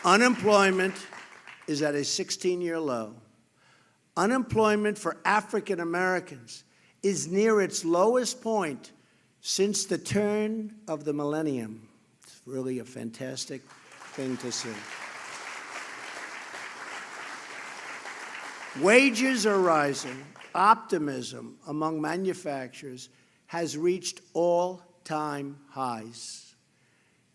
Unemployment is at a 16-year low. Unemployment for African Americans is near its lowest point since the turn of the millennium. It's really a fantastic thing to see. Wages are rising. Optimism among manufacturers has reached all-time highs.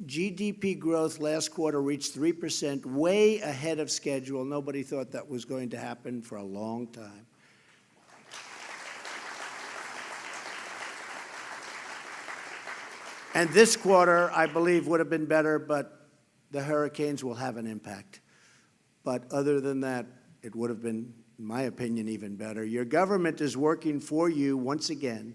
GDP growth last quarter reached 3%, way ahead of schedule. Nobody thought that was going to happen for a long time. And this quarter, I believe, would have been better, but the hurricanes will have an impact. But other than that, it would have been, in my opinion, even better. Your government is working for you once again,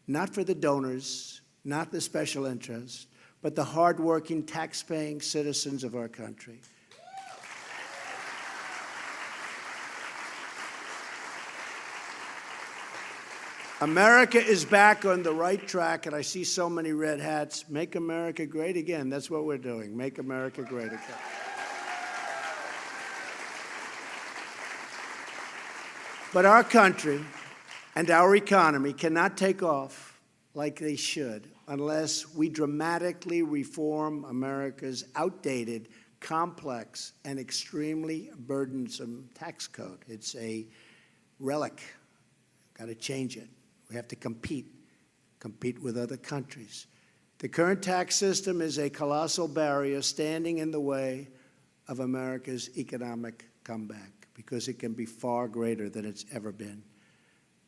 not for the donors, not the special interests, but the hardworking, tax-paying citizens of our country. America is back on the right track, and I see so many red hats. Make America great again. That's what we're doing. Make America great again. But our country and our economy cannot take off like they should unless we dramatically reform America's outdated, complex, and extremely burdensome tax code. It's a relic. Got to change it. We have to compete with other countries. The current tax system is a colossal barrier standing in the way of America's economic comeback because it can be far greater than it's ever been.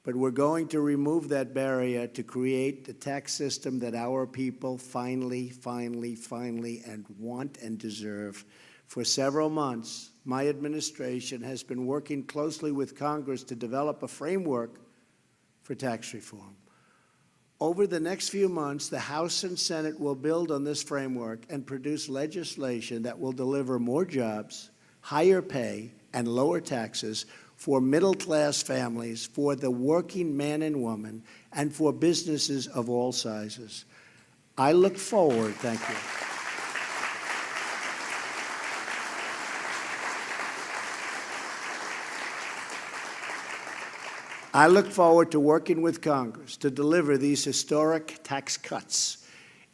But we're going to remove that barrier to create the tax system that our people finally, and want and deserve. For several months, my administration has been working closely with Congress to develop a framework for tax reform. Over the next few months, the House and Senate will build on this framework and produce legislation that will deliver more jobs, higher pay, and lower taxes for middle-class families, for the working man and woman, and for businesses of all sizes. I look forward, thank you. I look forward to working with Congress to deliver these historic tax cuts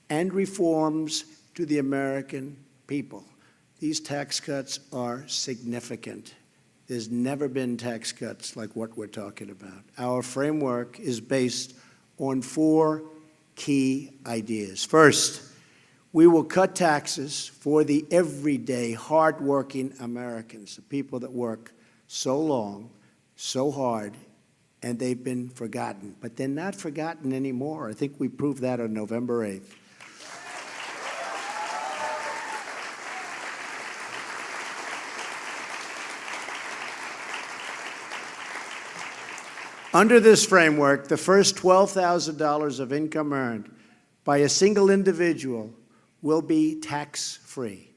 and reforms to the American people. These tax cuts are significant. There's never been tax cuts like what we're talking about. Our framework is based on 4 key ideas. First, we will cut taxes for the everyday, hardworking Americans, the people that work so long, so hard, and they've been forgotten. But they're not forgotten anymore. I think we proved that on November 8th. Under this framework, the first $12,000 of income earned by a single individual will be tax-free.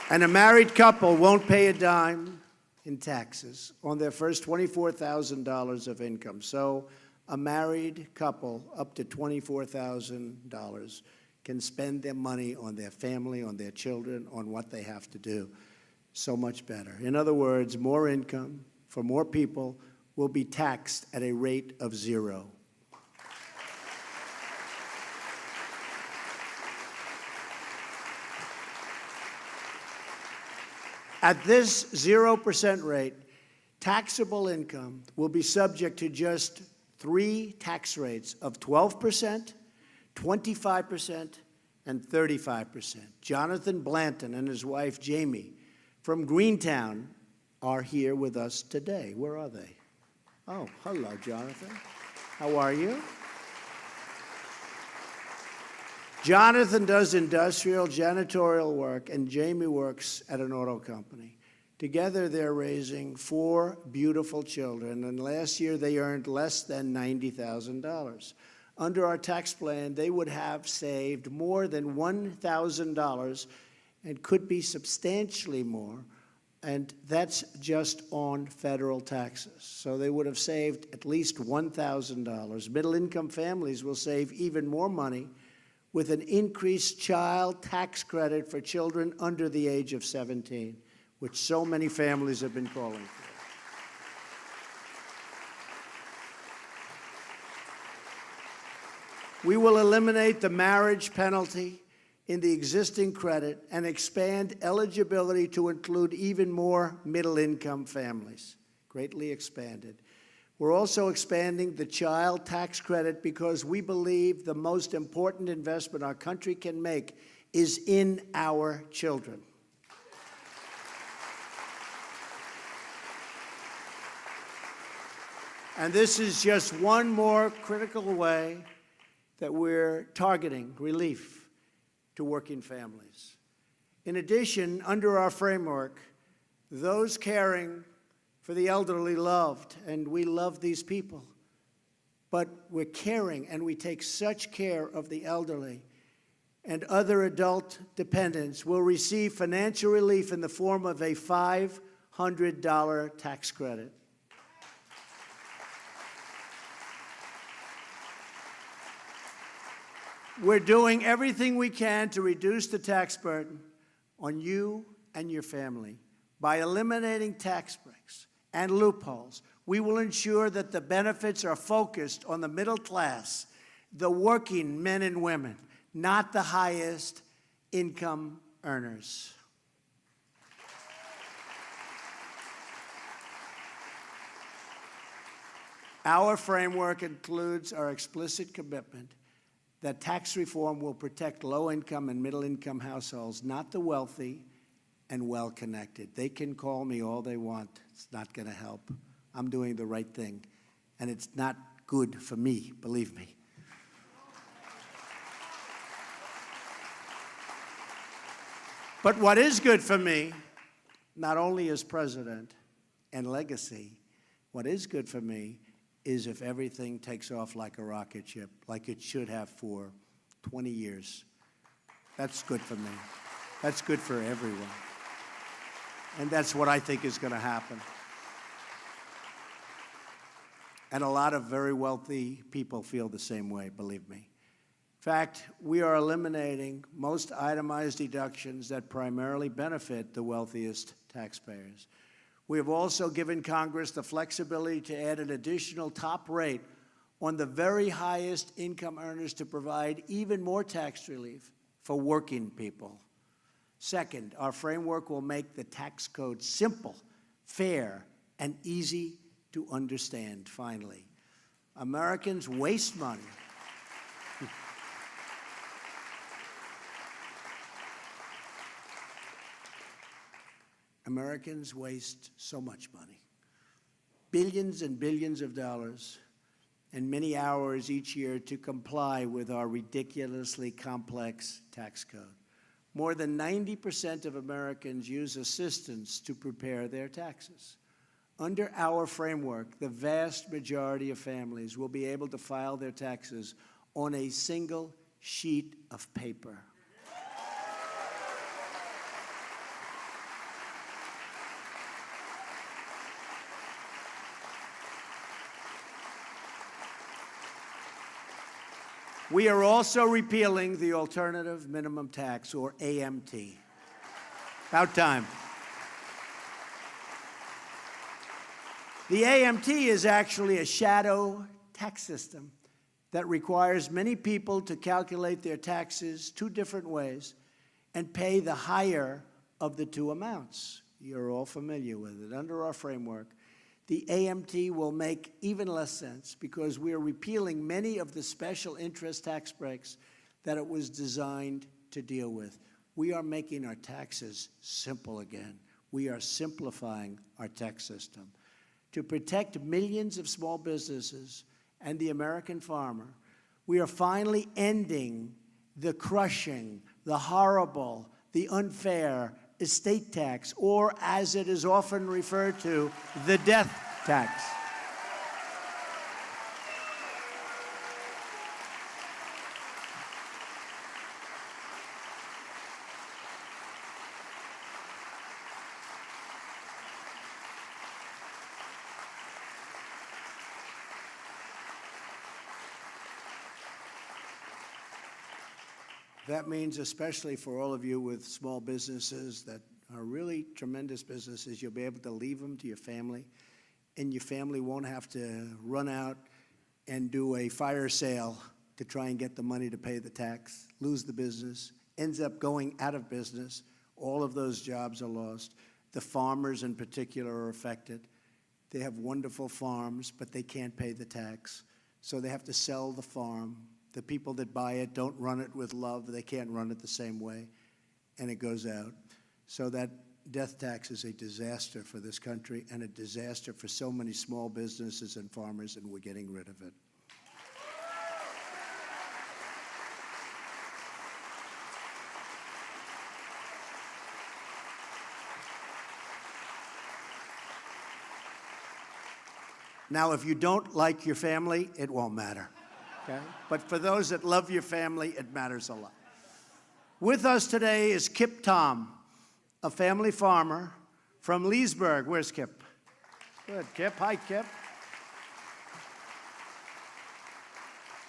And a married couple won't pay a dime in taxes on their first $24,000 of income. So a married couple up to $24,000 can spend their money on their family, on their children, on what they have to do. So much better. In other words, more income for more people will be taxed at a rate of 0. At this 0% rate, taxable income will be subject to just 3 tax rates of 12%, 25%, and 35%. Jonathan Blanton and his wife, Jamie, from Greentown, are here with us today. Where are they? Oh, hello, Jonathan. How are you? Jonathan does industrial janitorial work, and Jamie works at an auto company. Together, they're raising 4 beautiful children, and last year they earned less than $90,000. Under our tax plan, they would have saved more than $1,000 and could be substantially more, and that's just on federal taxes. So they would have saved at least $1,000. Middle-income families will save even more money with an increased child tax credit for children under the age of 17, which so many families have been calling for. We will eliminate the marriage penalty in the existing credit and expand eligibility to include even more middle-income families, greatly expanded. We're also expanding the child tax credit because we believe the most important investment our country can make is in our children. And this is just one more critical way that we're targeting relief to working families. In addition, under our framework, those caring for the elderly loved, and we love these people, but we're caring and we take such care of the elderly and other adult dependents will receive financial relief in the form of a $500 tax credit. We're doing everything we can to reduce the tax burden on you and your family. By eliminating tax breaks and loopholes, we will ensure that the benefits are focused on the middle class, the working men and women, not the highest income earners. Our framework includes our explicit commitment that tax reform will protect low-income and middle-income households, not the wealthy and well-connected. They can call me all they want. It's not going to help. I'm doing the right thing, and it's not good for me, believe me. But what is good for me, not only as president and legacy, what is good for me is if everything takes off like a rocket ship, like it should have for 20 years. That's good for me. That's good for everyone. And that's what I think is going to happen. And a lot of very wealthy people feel the same way, believe me. In fact, we are eliminating most itemized deductions that primarily benefit the wealthiest taxpayers. We have also given Congress the flexibility to add an additional top rate on the very highest income earners to provide even more tax relief for working people. Second, our framework will make the tax code simple, fair, and easy to understand. Finally, Americans waste money. Americans waste so much money, billions and billions of dollars, and many hours each year to comply with our ridiculously complex tax code. More than 90% of Americans use assistance to prepare their taxes. Under our framework, the vast majority of families will be able to file their taxes on a single sheet of paper. We are also repealing the Alternative Minimum Tax, or AMT. About time. The AMT is actually a shadow tax system that requires many people to calculate their taxes two different ways and pay the higher of the two amounts. You're all familiar with it. Under our framework, the AMT will make even less sense because we are repealing many of the special interest tax breaks that it was designed to deal with. We are making our taxes simple again. We are simplifying our tax system. To protect millions of small businesses and the American farmer, we are finally ending the crushing, the horrible, the unfair estate tax, or as it is often referred to, the death tax. That means, especially for all of you with small businesses that are really tremendous businesses, you'll be able to leave them to your family, and your family won't have to run out and do a fire sale to try and get the money to pay the tax, lose the business, ends up going out of business. All of those jobs are lost. The farmers in particular are affected. They have wonderful farms, but they can't pay the tax, so they have to sell the farm. The people that buy it don't run it with love. They can't run it the same way, and it goes out. So that death tax is a disaster for this country and a disaster for so many small businesses and farmers, and we're getting rid of it. Now, if you don't like your family, it won't matter, okay? But for those that love your family, it matters a lot. With us today is Kip Tom, a family farmer from Leesburg. Where's Kip? Good, Kip. Hi, Kip.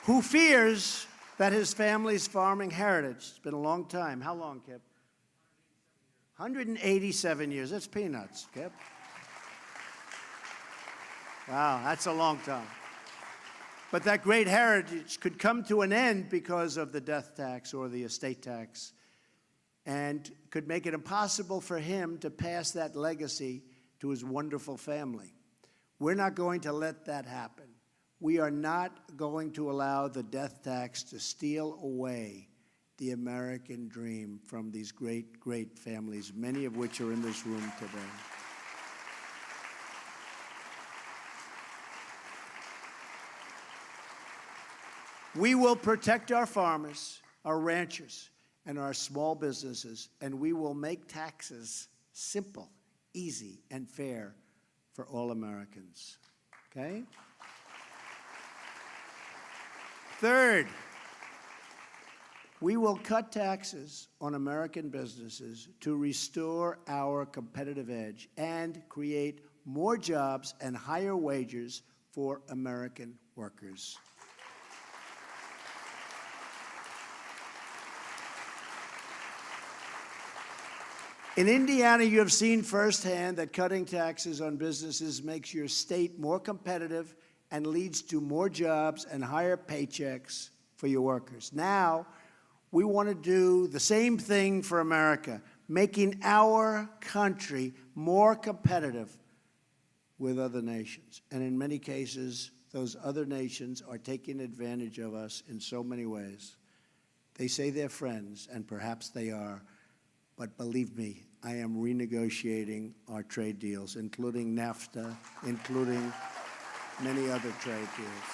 Who fears that his family's farming heritage, it's been a long time. How long, Kip? 187 years. That's peanuts, Kip. Wow, that's a long time. But that great heritage could come to an end because of the death tax or the estate tax, and could make it impossible for him to pass that legacy to his wonderful family. We're not going to let that happen. We are not going to allow the death tax to steal away the American dream from these great, great families, many of which are in this room today. We will protect our farmers, our ranchers, and our small businesses, and we will make taxes simple, easy, and fair for all Americans, okay? Third, we will cut taxes on American businesses to restore our competitive edge and create more jobs and higher wages for American workers. In Indiana, you have seen firsthand that cutting taxes on businesses makes your state more competitive and leads to more jobs and higher paychecks for your workers. Now, we want to do the same thing for America, making our country more competitive with other nations. And in many cases, those other nations are taking advantage of us in so many ways. They say they're friends, and perhaps they are. But believe me, I am renegotiating our trade deals, including NAFTA, including many other trade deals.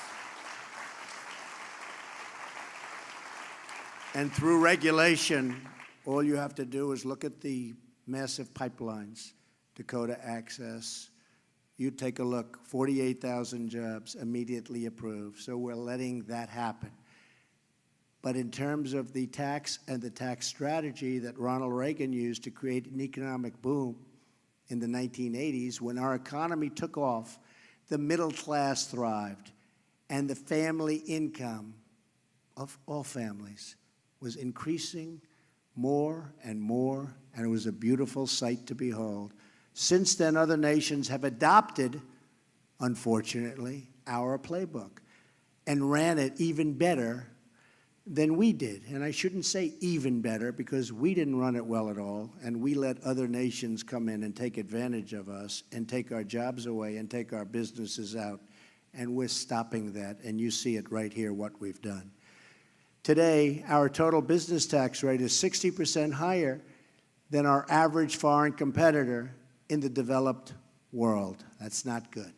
And through regulation, all you have to do is look at the massive pipelines, Dakota Access. You take a look, 48,000 jobs immediately approved. So we're letting that happen. But in terms of the tax and the tax strategy that Ronald Reagan used to create an economic boom in the 1980s, when our economy took off, the middle class thrived, and the family income of all families was increasing more and more, and it was a beautiful sight to behold. Since then, other nations have adopted, unfortunately, our playbook and ran it even better than we did. And I shouldn't say even better, because we didn't run it well at all, and we let other nations come in and take advantage of us and take our jobs away and take our businesses out, and we're stopping that, and you see it right here, what we've done. Today, our total business tax rate is 60% higher than our average foreign competitor in the developed world. That's not good.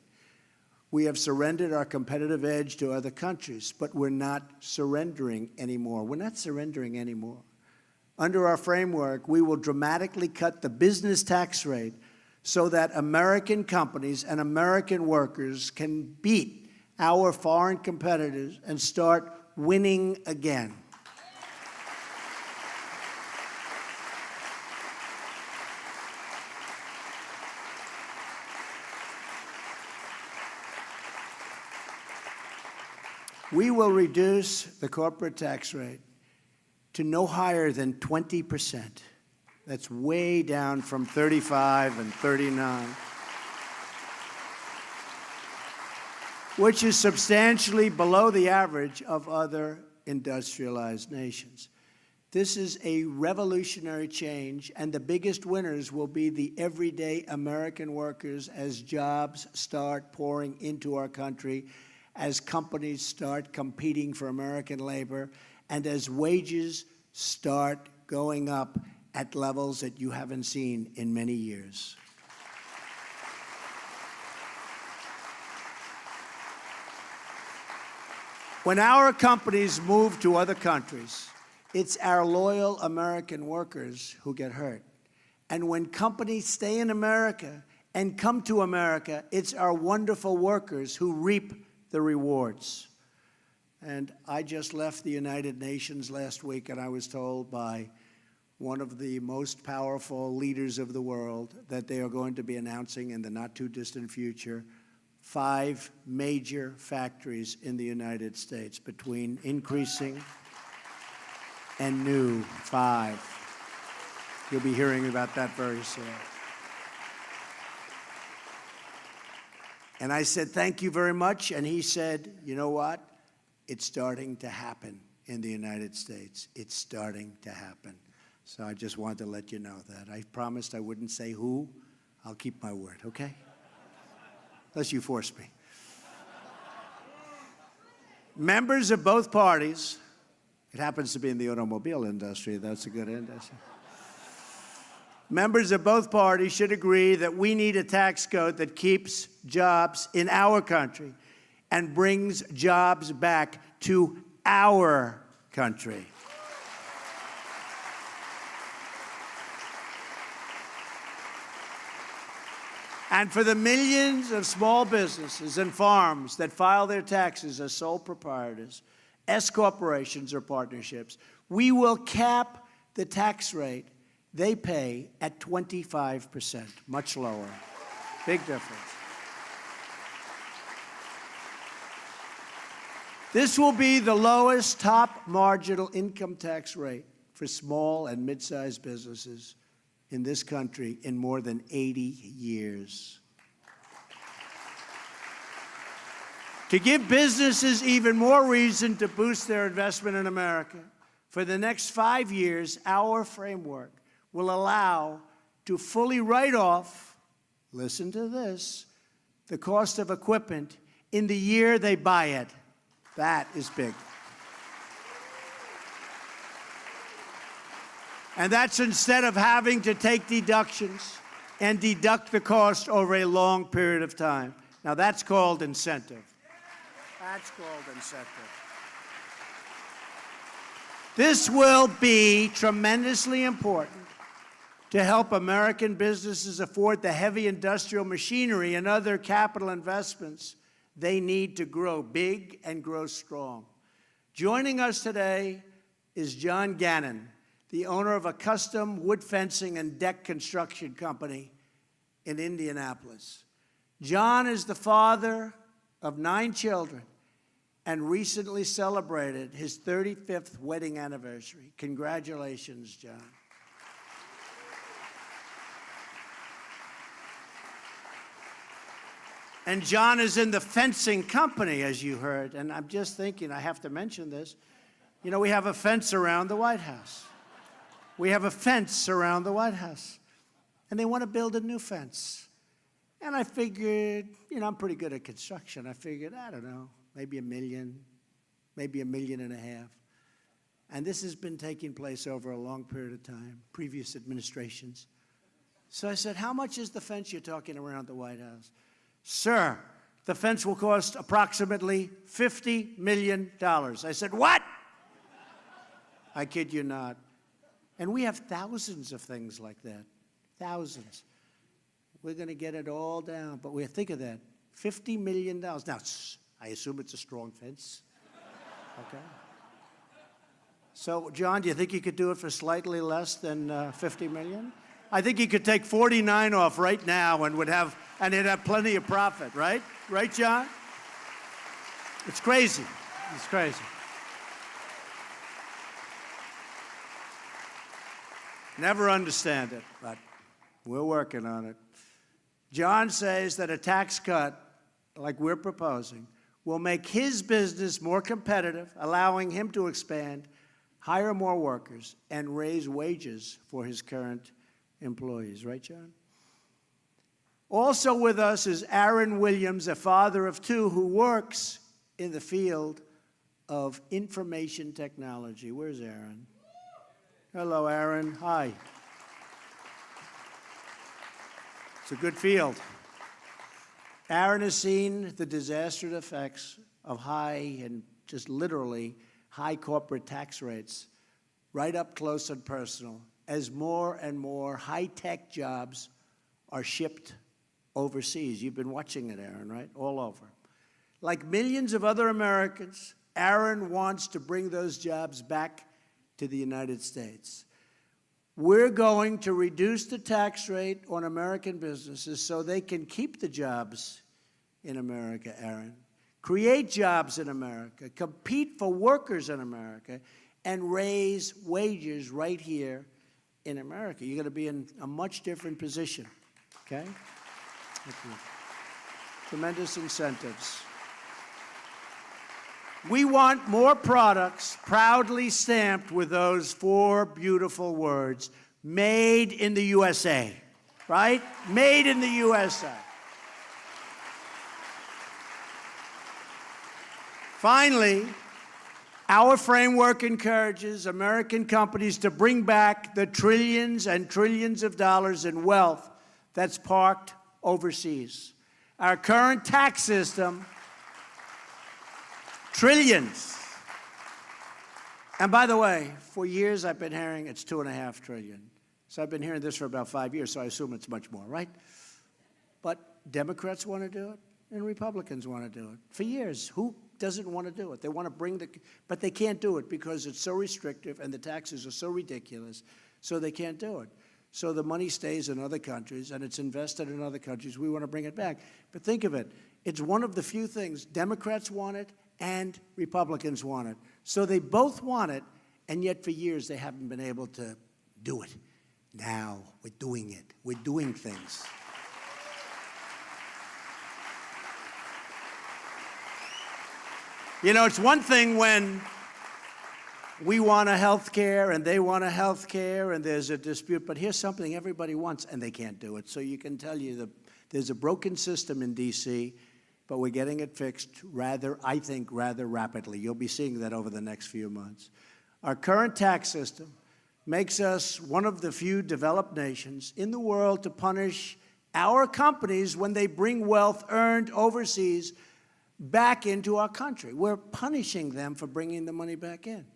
We have surrendered our competitive edge to other countries, but we're not surrendering anymore. We're not surrendering anymore. Under our framework, we will dramatically cut the business tax rate so that American companies and American workers can beat our foreign competitors and start winning again. We will reduce the corporate tax rate to no higher than 20%. That's way down from 35 and 39, which is substantially below the average of other industrialized nations. This is a revolutionary change, and the biggest winners will be the everyday American workers as jobs start pouring into our country, as companies start competing for American labor, and as wages start going up at levels that you haven't seen in many years. When our companies move to other countries, it's our loyal American workers who get hurt. And when companies stay in America and come to America, it's our wonderful workers who reap the rewards. And I just left the United Nations last week, and I was told by one of the most powerful leaders of the world that they are going to be announcing in the not-too-distant future 5 major factories in the United States, between increasing and new. 5. You'll be hearing about that very soon. And I said, thank you very much. And he said, you know what? It's starting to happen in the United States. It's starting to happen. So I just wanted to let you know that. I promised I wouldn't say who. I'll keep my word, okay? Unless you force me. Members of both parties, it happens to be in the automobile industry, that's a good industry. Members of both parties should agree that we need a tax code that keeps jobs in our country and brings jobs back to our country. And for the millions of small businesses and farms that file their taxes as sole proprietors, S corporations or partnerships, we will cap the tax rate they pay at 25%, much lower. Big difference. This will be the lowest top marginal income tax rate for small and mid-sized businesses in this country in more than 80 years. To give businesses even more reason to boost their investment in America, for the next 5 years, our framework will allow to fully write off, listen to this, the cost of equipment in the year they buy it. That is big. And that's instead of having to take deductions and deduct the cost over a long period of time. Now, that's called incentive. That's called incentive. This will be tremendously important to help American businesses afford the heavy industrial machinery and other capital investments they need to grow big and grow strong. Joining us today is John Gannon, the owner of a custom wood fencing and deck construction company in Indianapolis. John is the father of 9 children and recently celebrated his 35th wedding anniversary. Congratulations, John. And John is in the fencing company, as you heard. And I'm just thinking, I have to mention this. You know, we have a fence around the White House. We have a fence around the White House. And they want to build a new fence. And I figured, you know, I'm pretty good at construction. I figured, I don't know, maybe $1 million, maybe $1.5 million. And this has been taking place over a long period of time, previous administrations. So I said, how much is the fence you're talking around the White House? Sir, the fence will cost approximately $50 million. I said, what? I kid you not. And we have thousands of things like that, thousands. We're going to get it all down, but we think of that, $50 million. Now, I assume it's a strong fence, okay? So, John, do you think you could do it for slightly less than $50 million? I think you could take 49 off right now and it'd have plenty of profit, right? Right, John? It's crazy. It's crazy. Never understand it, but we're working on it. John says that a tax cut, like we're proposing, will make his business more competitive, allowing him to expand, hire more workers, and raise wages for his current employees. Right, John? Also with us is Aaron Williams, a father of two who works in the field of information technology. Where's Aaron? Hello, Aaron. Hi. It's a good field. Aaron has seen the disastrous effects of high and just literally high corporate tax rates right up close and personal as more and more high-tech jobs are shipped overseas. You've been watching it, Aaron, right? All over. Like millions of other Americans, Aaron wants to bring those jobs back to the United States. We're going to reduce the tax rate on American businesses so they can keep the jobs in America, Aaron, create jobs in America, compete for workers in America, and raise wages right here in America. You're going to be in a much different position, okay? Thank you. Tremendous incentives. We want more products proudly stamped with those four beautiful words, made in the USA, right? Made in the USA. Finally, our framework encourages American companies to bring back the trillions and trillions of dollars in wealth that's parked overseas. Our current tax system, trillions. And by the way, for years I've been hearing it's $2.5 trillion. So I've been hearing this for about 5 years, so I assume it's much more, right? But Democrats want to do it, and Republicans want to do it. For years, who doesn't want to do it? They want to bring but they can't do it because it's so restrictive and the taxes are so ridiculous, so they can't do it. So the money stays in other countries, and it's invested in other countries. We want to bring it back. But think of it. It's one of the few things Democrats want it and Republicans want it. So they both want it, and yet for years they haven't been able to do it. Now we're doing it. We're doing things. You know, it's one thing when we want a health care and they want a health care and there's a dispute, but here's something everybody wants and they can't do it. So you can tell you that there's a broken system in D.C., but we're getting it fixed I think, rather rapidly. You'll be seeing that over the next few months. Our current tax system makes us one of the few developed nations in the world to punish our companies when they bring wealth earned overseas back into our country. We're punishing them for bringing the money back in.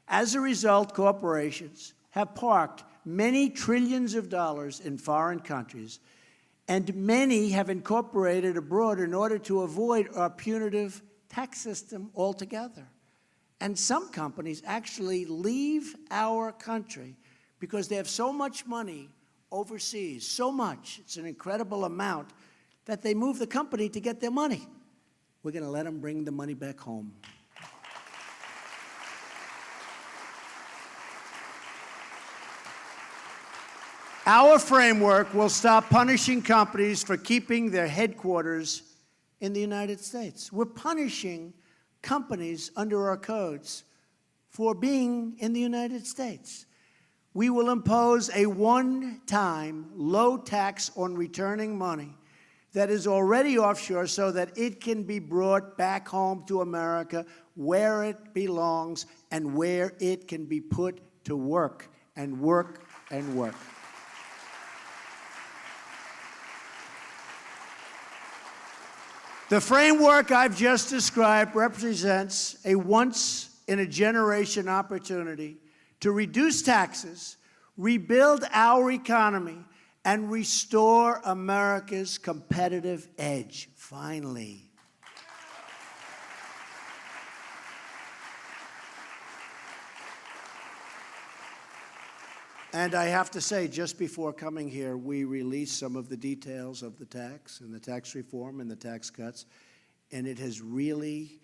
As a result, corporations have parked many trillions of dollars in foreign countries, and many have incorporated abroad in order to avoid our punitive tax system altogether. And some companies actually leave our country because they have so much money overseas, so much, it's an incredible amount, that they move the company to get their money. We're going to let them bring the money back home. Our framework will stop punishing companies for keeping their headquarters in the United States. We're punishing companies under our codes for being in the United States. We will impose a one-time low tax on returning money that is already offshore so that it can be brought back home to America where it belongs and where it can be put to work and work and work. The framework I've just described represents a once-in-a-generation opportunity to reduce taxes, rebuild our economy, and restore America's competitive edge, finally. And I have to say, just before coming here, we released some of the details of the tax and the tax reform and the tax cuts, and it has really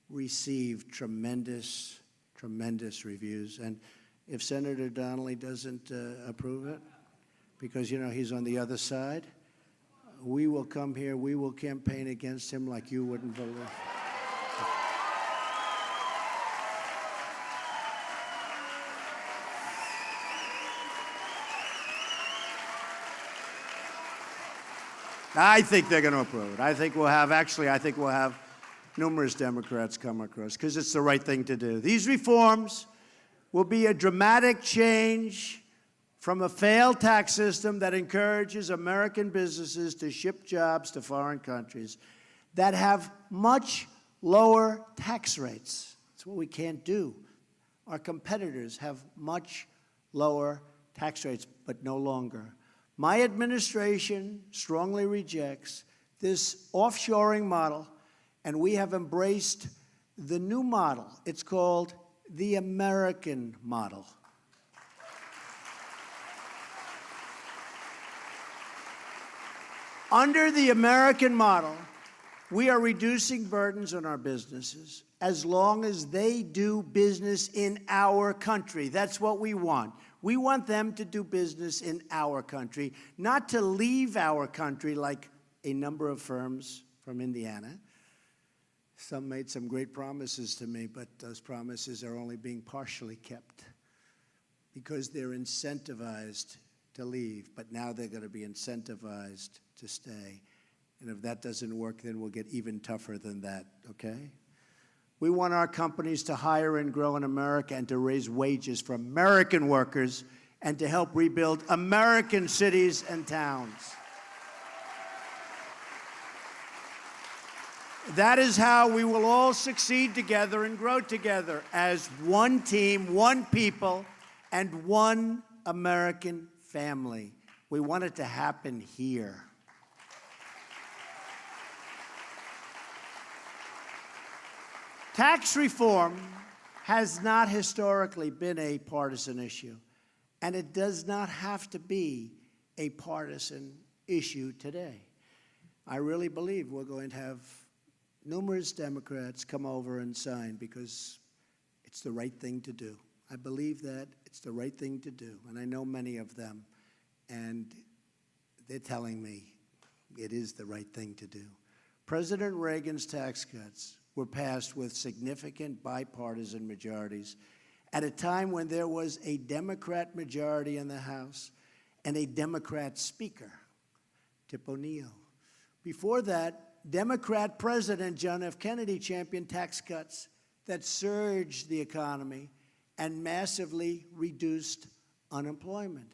received tremendous, tremendous reviews. And if Senator Donnelly doesn't approve it, because, you know, he's on the other side, we will come here, we will campaign against him like you wouldn't believe. I think they're going to approve it. I think we'll have numerous Democrats come across, because it's the right thing to do. These reforms will be a dramatic change from a failed tax system that encourages American businesses to ship jobs to foreign countries that have much lower tax rates. That's what we can't do. Our competitors have much lower tax rates, but no longer. My administration strongly rejects this offshoring model, and we have embraced the new model. It's called the American model. Under the American model, we are reducing burdens on our businesses as long as they do business in our country. That's what we want. We want them to do business in our country, not to leave our country like a number of firms from Indiana. Some made some great promises to me, but those promises are only being partially kept because they're incentivized to leave, but now they're going to be incentivized to stay. And if that doesn't work, then we'll get even tougher than that, okay? We want our companies to hire and grow in America and to raise wages for American workers and to help rebuild American cities and towns. That is how we will all succeed together and grow together as one team, one people, and one American family. We want it to happen here. Tax reform has not historically been a partisan issue, and it does not have to be a partisan issue today. I really believe we're going to have numerous Democrats come over and sign because it's the right thing to do. I believe that it's the right thing to do, and I know many of them, and they're telling me it is the right thing to do. President Reagan's tax cuts were passed with significant bipartisan majorities at a time when there was a Democrat majority in the House and a Democrat speaker, Tip O'Neill. Before that, Democrat President John F. Kennedy championed tax cuts that surged the economy and massively reduced unemployment.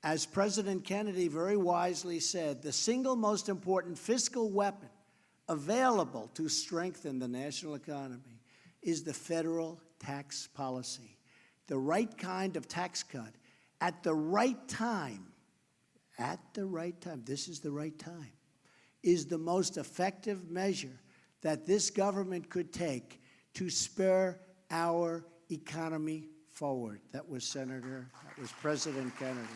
As President Kennedy very wisely said, the single most important fiscal weapon available to strengthen the national economy is the federal tax policy. The right kind of tax cut at the right time, this is the right time, is the most effective measure that this government could take to spur our economy forward. That was President Kennedy.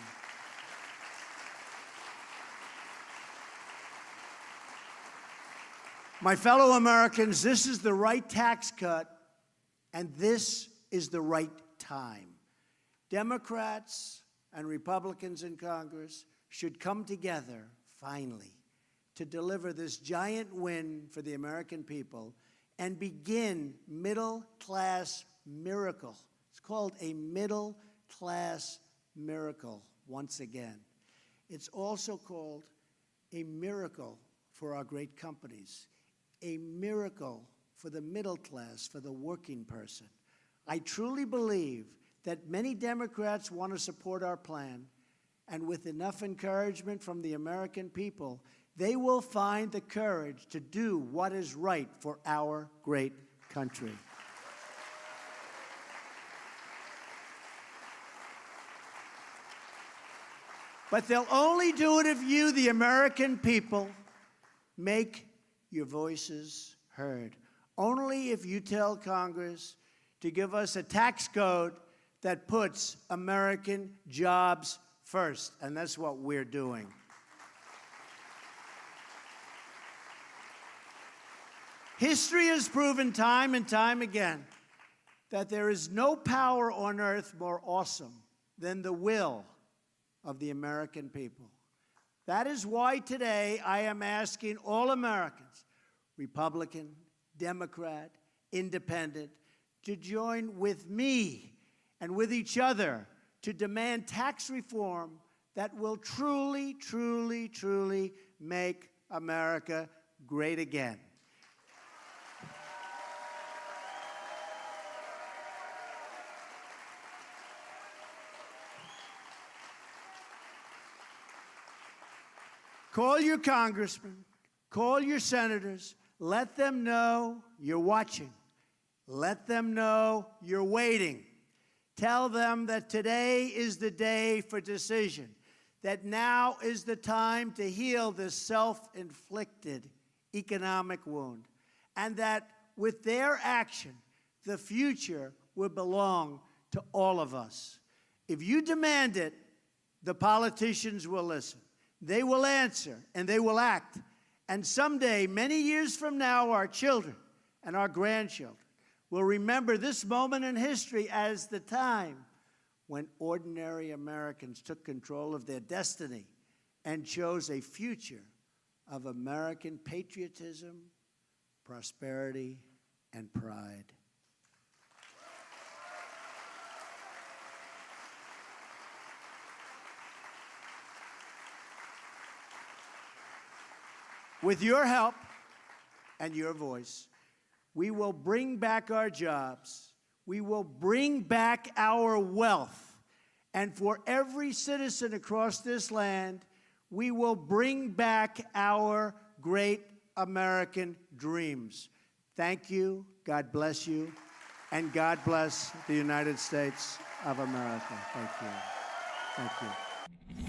My fellow Americans, this is the right tax cut, and this is the right time. Democrats and Republicans in Congress should come together, finally, to deliver this giant win for the American people and begin middle-class miracle. It's called a middle-class miracle once again. It's also called a miracle for our great companies, a miracle for the middle class, for the working person. I truly believe that many Democrats want to support our plan, and with enough encouragement from the American people, they will find the courage to do what is right for our great country. But they'll only do it if you, the American people, make your voices heard. Only if you tell Congress to give us a tax code that puts American jobs first, and that's what we're doing. History has proven time and time again that there is no power on earth more awesome than the will of the American people. That is why today I am asking all Americans, Republican, Democrat, Independent, to join with me and with each other to demand tax reform that will truly, truly, truly make America great again. Call your congressmen, call your senators, let them know you're watching. Let them know you're waiting. Tell them that today is the day for decision, that now is the time to heal this self-inflicted economic wound, and that with their action, the future will belong to all of us. If you demand it, the politicians will listen. They will answer and they will act. And someday, many years from now, our children and our grandchildren will remember this moment in history as the time when ordinary Americans took control of their destiny and chose a future of American patriotism, prosperity, and pride. With your help and your voice, we will bring back our jobs. We will bring back our wealth. And for every citizen across this land, we will bring back our great American dreams. Thank you, God bless you, and God bless the United States of America. Thank you. Thank you.